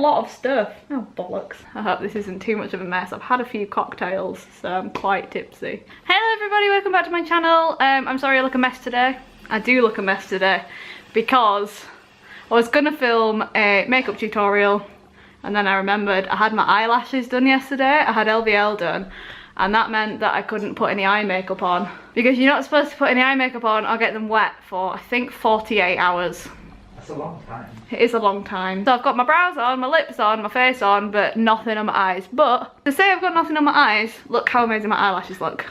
lot of stuff. Oh, bollocks. I hope this isn't too much of a mess. I've had a few cocktails, so I'm quite tipsy. Hello everybody, welcome back to my channel. I'm sorry I look a mess today. I do look a mess today because I was gonna film a makeup tutorial and then I remembered I had my eyelashes done yesterday. I had LVL done and that meant that I couldn't put any eye makeup on because you're not supposed to put any eye makeup on or get them wet for I think 48 hours. That's a long time. It is a long time. So I've got my brows on, my lips on, my face on, but nothing on my eyes. But to say I've got nothing on my eyes, look how amazing my eyelashes look.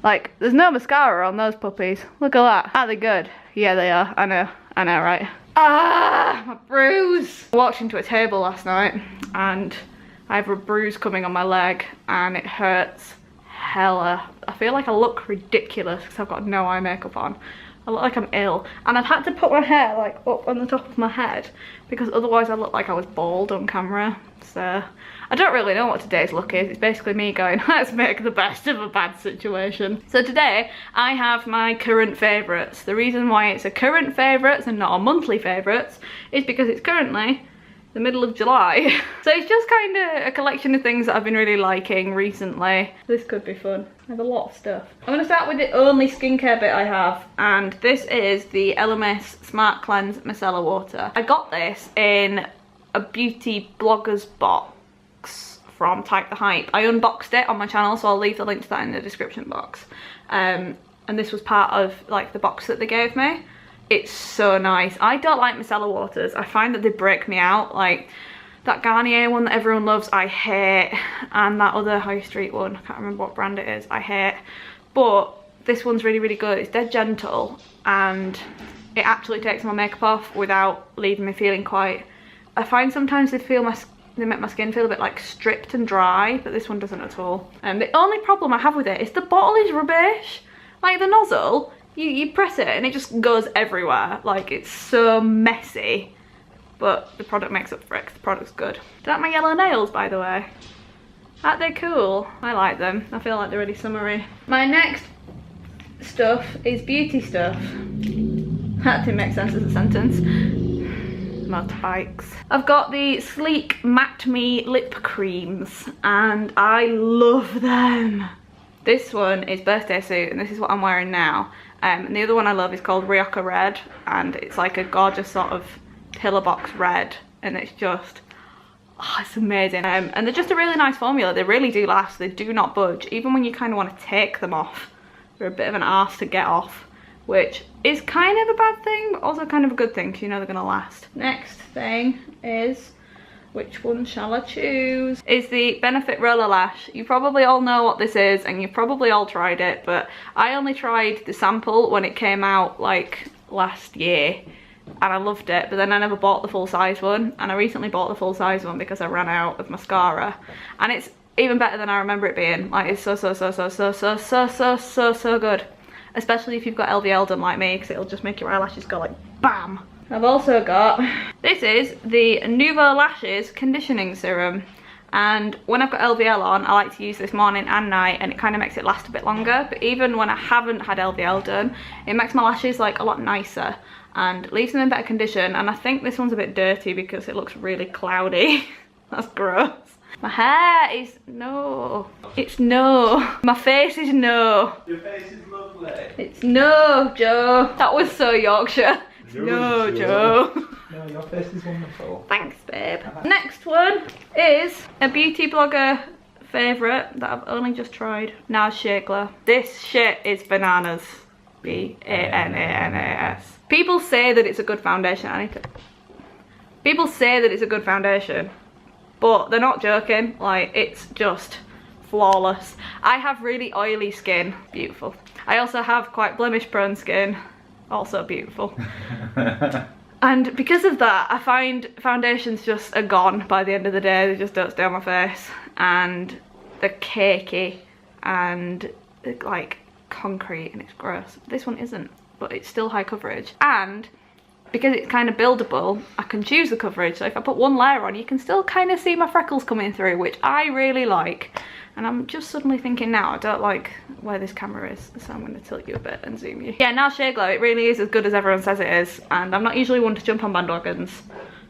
Like, there's no mascara on those puppies. Look at that. Are they good? Yeah, they are. I know, right? Ah, my bruise. I walked into a table last night and I have a bruise coming on my leg and it hurts hella. I feel like I look ridiculous because I've got no eye makeup on. I look like I'm ill and I've had to put my hair like up on the top of my head because otherwise I look like I was bald on camera. So I don't really know what today's look is. It's basically me going, let's make the best of a bad situation. So today I have my current favourites. The reason why it's a current favourites and not a monthly favourites is because it's currently the middle of July. So it's just kind of a collection of things that I've been really liking recently. This could be fun. I have a lot of stuff. I'm going to start with the only skincare bit I have, and this is the LMS Smart Cleanse Micellar Water. I got this in a beauty blogger's box from Type the Hype. I unboxed it on my channel, so I'll leave the link to that in the description box. And this was part of like the box that they gave me. It's so nice. I don't like micellar waters. I find that they break me out. Like that Garnier one that everyone loves, I hate. And that other high street one, I can't remember what brand it is, I hate. But this one's really, really good. It's dead gentle and it actually takes my makeup off without leaving me feeling quite... I find sometimes they make my skin feel a bit like stripped and dry, but this one doesn't at all. The only problem I have with it is the bottle is rubbish. Like the nozzle, you press it and it just goes everywhere. Like it's so messy, but the product makes up for it 'cause the product's good. Is that my yellow nails, by the way? Aren't they cool? I like them. I feel like they're really summery. My next stuff is beauty stuff. That didn't make sense as a sentence. Motorbikes. I've got the Sleek Matte Me lip creams and I love them. This one is Birthday Suit and this is what I'm wearing now. And the other one I love is called Rioja Red and it's like a gorgeous sort of pillar box red and it's just, oh, it's amazing. And they're just a really nice formula. They really do last. They do not budge. Even when you kind of want to take them off, they're a bit of an arse to get off, which is kind of a bad thing but also kind of a good thing because you know they're gonna last. Next thing is, which one shall I choose? Is the Benefit Roller Lash. You probably all know what this is and you've probably all tried it, but I only tried the sample when it came out like last year and I loved it, but then I never bought the full size one and I recently bought the full size one because I ran out of mascara and it's even better than I remember it being. Like it's so good, especially if you've got LVL done like me because it'll just make your eyelashes go like bam. I've also got, this is the Nouveau Lashes Conditioning Serum. And when I've got LVL on, I like to use this morning and night and it kind of makes it last a bit longer. But even when I haven't had LVL done, it makes my lashes like a lot nicer and leaves them in better condition. And I think this one's a bit dirty because it looks really cloudy. That's gross. My hair is no. It's no. My face is no. Your face is lovely. It's no, Joe. That was so Yorkshire. No, Joe. No, your face is wonderful. Thanks, babe. Next one is a beauty blogger favourite that I've only just tried. Now Shea Glow. This shit is bananas. B-A-N-A-N-A-S. People say that it's a good foundation. People say that it's a good foundation, but they're not joking. Like, it's just flawless. I have really oily skin. Beautiful. I also have quite blemish prone skin. Also beautiful. And because of that, I find foundations just are gone by the end of the day. They just don't stay on my face and they're cakey and they're like concrete and it's gross. This one isn't, but it's still high coverage. And because it's kind of buildable, I can choose the coverage. So if I put one layer on, you can still kind of see my freckles coming through, which I really like. And I'm just suddenly thinking now, I don't like where this camera is, so I'm going to tilt you a bit and zoom you. Yeah, now Shea Glow, it really is as good as everyone says it is. And I'm not usually one to jump on bandwagons,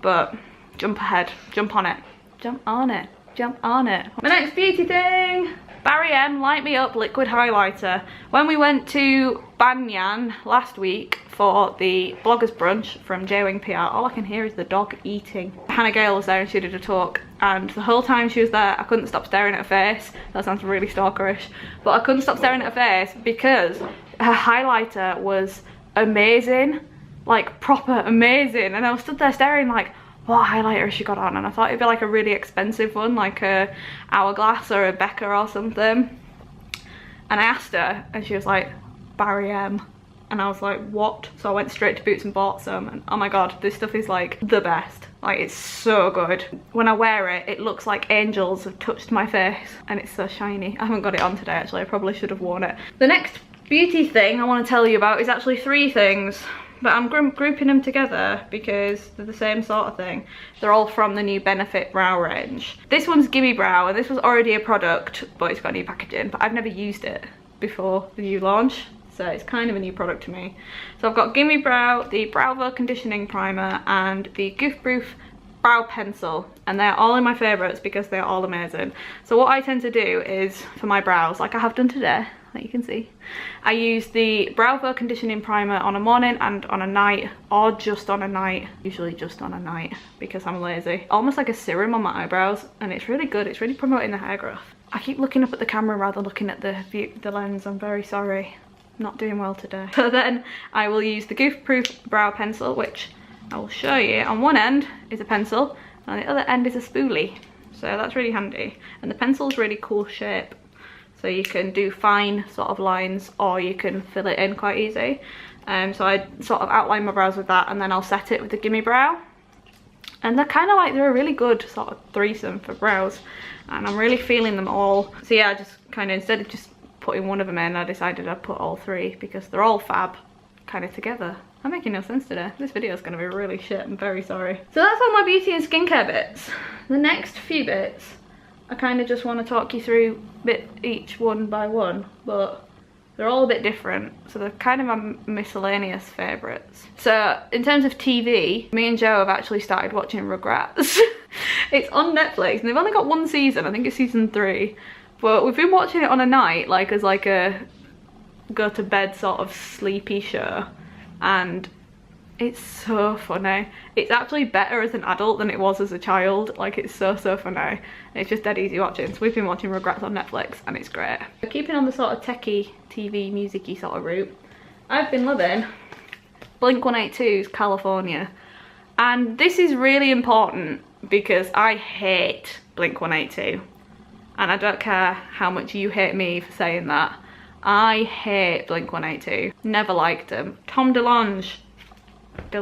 but jump ahead, jump on it, jump on it, jump on it. My next beauty thing, Barry M Light Me Up Liquid Highlighter. When we went to Banyan last week for the bloggers brunch from J-Wing PR, all I can hear is the dog eating. Hannah Gale was there and she did a talk, and the whole time she was there I couldn't stop staring at her face. That sounds really stalkerish, but I couldn't stop staring at her face because her highlighter was amazing, like proper amazing, and I was stood there staring like, what highlighter has she got on? And I thought it'd be like a really expensive one, like a Hourglass or a Becca or something. And I asked her and she was like, Barry M. And I was like, what? So I went straight to Boots and bought some, and oh my god, this stuff is like the best. Like, it's so good. When I wear it, it looks like angels have touched my face, and it's so shiny. I haven't got it on today actually, I probably should have worn it. The next beauty thing I want to tell you about is actually 3 things. But I'm grouping them together because they're the same sort of thing. They're all from the new Benefit Brow range. This one's Gimme Brow, and this was already a product, but it's got new packaging. But I've never used it before the new launch, so it's kind of a new product to me. So I've got Gimme Brow, the Browver Conditioning Primer, and the Goof Proof Brow Pencil. And they're all in my favourites because they're all amazing. So what I tend to do is, for my brows, like I have done today, that you can see, I use the Browver Conditioning Primer on a morning and on a night, or just on a night, usually just on a night because I'm lazy. Almost like a serum on my eyebrows, and it's really good. It's really promoting the hair growth. I keep looking up at the camera rather than looking at the lens. I'm very sorry. I'm not doing well today. So then I will use the Goof Proof Brow Pencil, which I will show you. On one end is a pencil, and on the other end is a spoolie. So that's really handy. And the pencil's really cool shape. So you can do fine sort of lines, or you can fill it in quite easy. So I sort of outline my brows with that, and then I'll set it with the Gimme Brow. And they're kind of like, they're a really good sort of threesome for brows. And I'm really feeling them all. So yeah, I just kind of, instead of just putting one of them in, I decided I'd put all 3 because they're all fab kind of together. I'm making no sense today. This video is going to be really shit, I'm very sorry. So that's all my beauty and skincare bits. The next few bits, I kind of just want to talk you through each one by one, but they're all a bit different, so they're kind of my miscellaneous favourites. So in terms of TV, me and Joe have actually started watching Rugrats. It's on Netflix and they've only got 1 season, I think it's season 3, but we've been watching it on a night, like as like a go to bed sort of sleepy show, and it's so funny. It's actually better as an adult than it was as a child. Like, it's so funny. It's just dead easy watching. So we've been watching Rugrats on Netflix and it's great. Keeping on the sort of techie, TV, music-y sort of route, I've been loving Blink-182's California. And this is really important because I hate Blink-182. And I don't care how much you hate me for saying that. I hate Blink-182. Never liked them. Tom DeLonge, I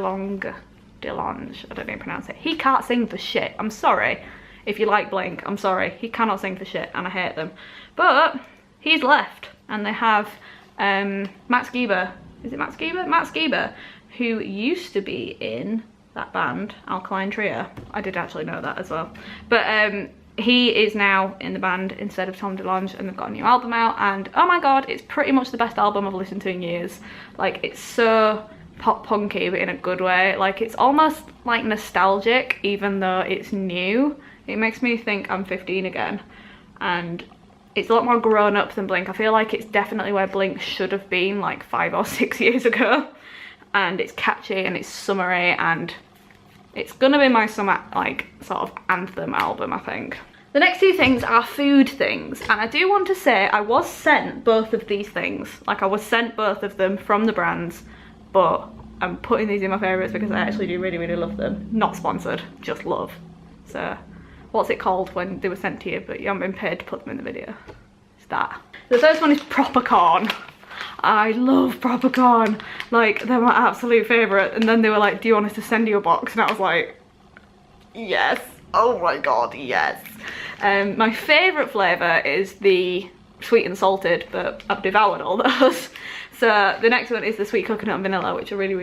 don't even pronounce it. He can't sing for shit. I'm sorry. If you like Blink, I'm sorry. He cannot sing for shit and I hate them. But he's left and they have Matt Skiba. Is it Matt Skiba? Matt Skiba, who used to be in that band, Alkaline Trio. I did actually know that as well. But he is now in the band instead of Tom DeLonge, and they've got a new album out, and oh my god, it's pretty much the best album I've listened to in years. Like, it's so pop punky, but in a good way. Like, it's almost like nostalgic, even though it's new. It makes me think I'm 15 again, and it's a lot more grown up than Blink. I feel like it's definitely where Blink should have been like 5 or 6 years ago, and it's catchy and it's summery, and it's gonna be my summer like sort of anthem album, I think. The next 2 things are food things, and I do want to say I was sent both of these things. Like, I was sent both of them from the brands, but I'm putting these in my favourites because I actually do really love them. Not sponsored, just love. So what's it called when they were sent to you but you haven't been paid to put them in the video? It's that. The first one is proper corn. I love proper corn. Like, they're my absolute favourite. And then they were like, do you want us to send you a box? And I was like, yes. Oh my god, yes. My favourite flavour is the sweet and salted, but I've devoured all those. So the next one is the sweet coconut and vanilla, which are really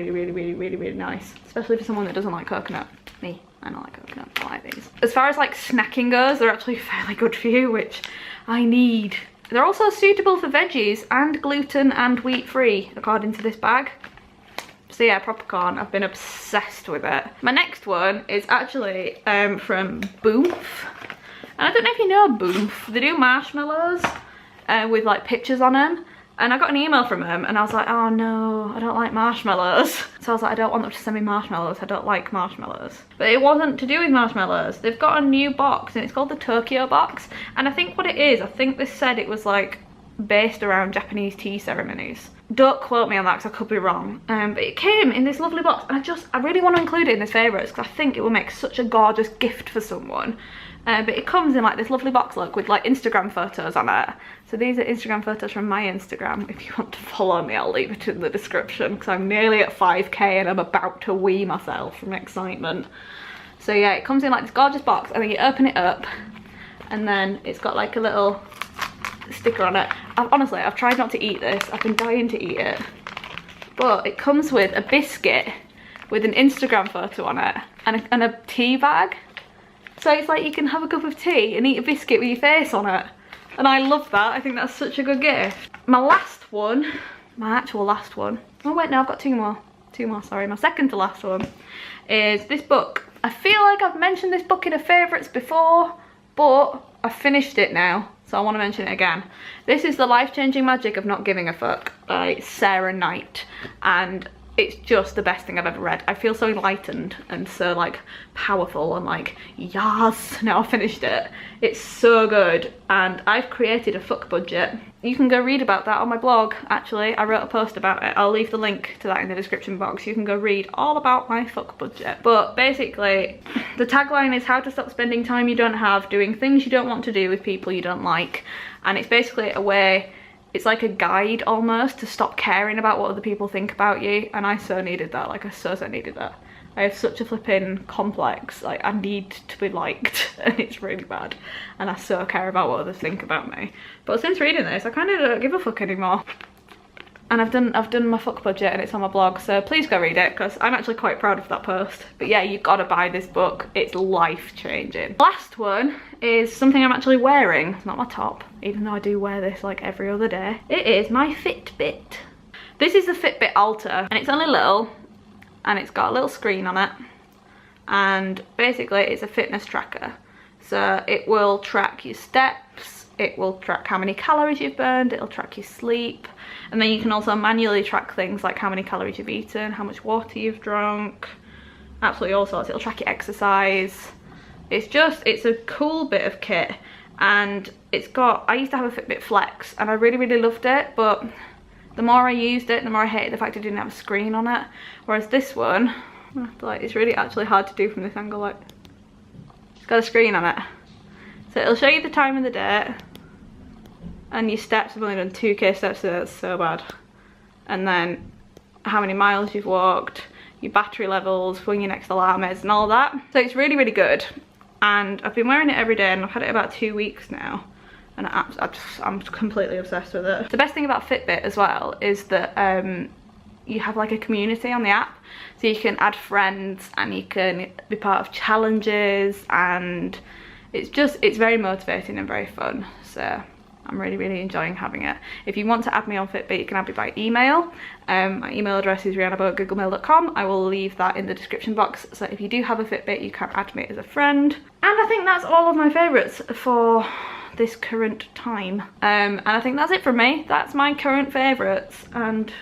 nice, especially for someone that doesn't like coconut. Me, I don't like coconut, I like these. As far as like snacking goes, they're actually fairly good for you, which I need. They're also suitable for veggies and gluten and wheat free, according to this bag. So yeah, popcorn, I've been obsessed with it. My next one is actually from Boomph. And I don't know if you know Boomph. They do marshmallows with like pictures on them. And I got an email from them and I was like, oh no, I don't like marshmallows. So I was like, I don't want them to send me marshmallows. I don't like marshmallows. But it wasn't to do with marshmallows. They've got a new box and it's called the Tokyo box. And I think what it is, I think they said it was like based around Japanese tea ceremonies. Don't quote me on that because I could be wrong. But it came in this lovely box and I really want to include it in this favourites because I think it will make such a gorgeous gift for someone. But it comes in like this lovely box look with like Instagram photos on it. So these are Instagram photos from my Instagram. If you want to follow me, I'll leave it in the description because I'm nearly at 5k and I'm about to wee myself from excitement. So yeah, it comes in like this gorgeous box and then you open it up and then it's got like a little sticker on it. Honestly, I've tried not to eat this. I've been dying to eat it. But it comes with a biscuit with an Instagram photo on it and a tea bag. So it's like you can have a cup of tea and eat a biscuit with your face on it. And I love that. I think that's such a good gift. My last one, my actual last one. Oh wait, no, I've got two more, sorry. My second to last one is this book. I feel like I've mentioned this book in a favourites before, but I've finished it now. So I want to mention it again. This is The Life-Changing Magic of Not Giving a Fuck by Sarah Knight. And it's just the best thing I've ever read. I feel so enlightened and so like powerful and like, yes, now I've finished it. It's so good. And I've created a fuck budget. You can go read about that on my blog, actually. I wrote a post about it. I'll leave the link to that in the description box. You can go read all about my fuck budget. But basically, the tagline is how to stop spending time you don't have doing things you don't want to do with people you don't like. And it's basically a way, it's like a guide almost to stop caring about what other people think about you. And I so needed that, like I so needed that. I have such a flipping complex, like I need to be liked and it's really bad. And I so care about what others think about me. But since reading this, I kind of don't give a fuck anymore. And I've done my fuck budget and it's on my blog, so please go read it because I'm actually quite proud of that post. But yeah, you've got to buy this book. It's life-changing. Last one is something I'm actually wearing. It's not my top, even though I do wear this like every other day. It is my Fitbit. This is the Fitbit Alta and it's only little and it's got a little screen on it. And basically it's a fitness tracker. So it will track your steps, it will track how many calories you've burned, it'll track your sleep. And then you can also manually track things like how many calories you've eaten, how much water you've drunk, absolutely all sorts. It'll track your exercise. It's a cool bit of kit. And it's got, I used to have a Fitbit Flex and I really loved it, but the more I used it, the more I hated the fact it didn't have a screen on it. Whereas this one, I feel like it's really actually hard to do from this angle, like, it's got a screen on it. So it'll show you the time of the day, and your steps. I've only done 2k steps, so that's so bad. And then how many miles you've walked, your battery levels, when your next alarm is and all that. So it's really good. And I've been wearing it every day and I've had it about 2 weeks now. And I'm completely obsessed with it. The best thing about Fitbit as well is that you have like a community on the app. So you can add friends and you can be part of challenges, and it's very motivating and very fun. So I'm really enjoying having it. If you want to add me on Fitbit, you can add me by email. My email address is rihanna@googlemail.com. I will leave that in the description box. So if you do have a Fitbit, you can add me as a friend. And I think that's all of my favourites for this current time. And I think that's it from me. That's my current favourites, and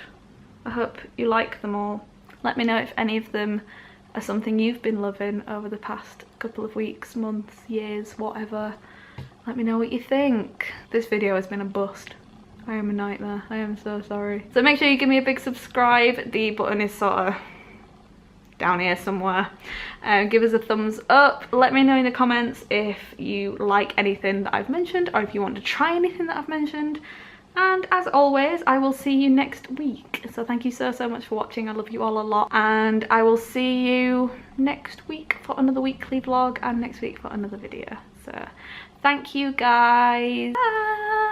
I hope you like them all. Let me know if any of them are something you've been loving over the past couple of weeks, months, years, whatever. Let me know what you think. This video has been a bust. I am a nightmare. I am so sorry. So make sure you give me a big subscribe. The button is sort of down here somewhere. Give us a thumbs up. Let me know in the comments if you like anything that I've mentioned or if you want to try anything that I've mentioned. And as always, I will see you next week. So thank you so much for watching. I love you all a lot. And I will see you next week for another weekly vlog and next week for another video. So thank you guys. Bye.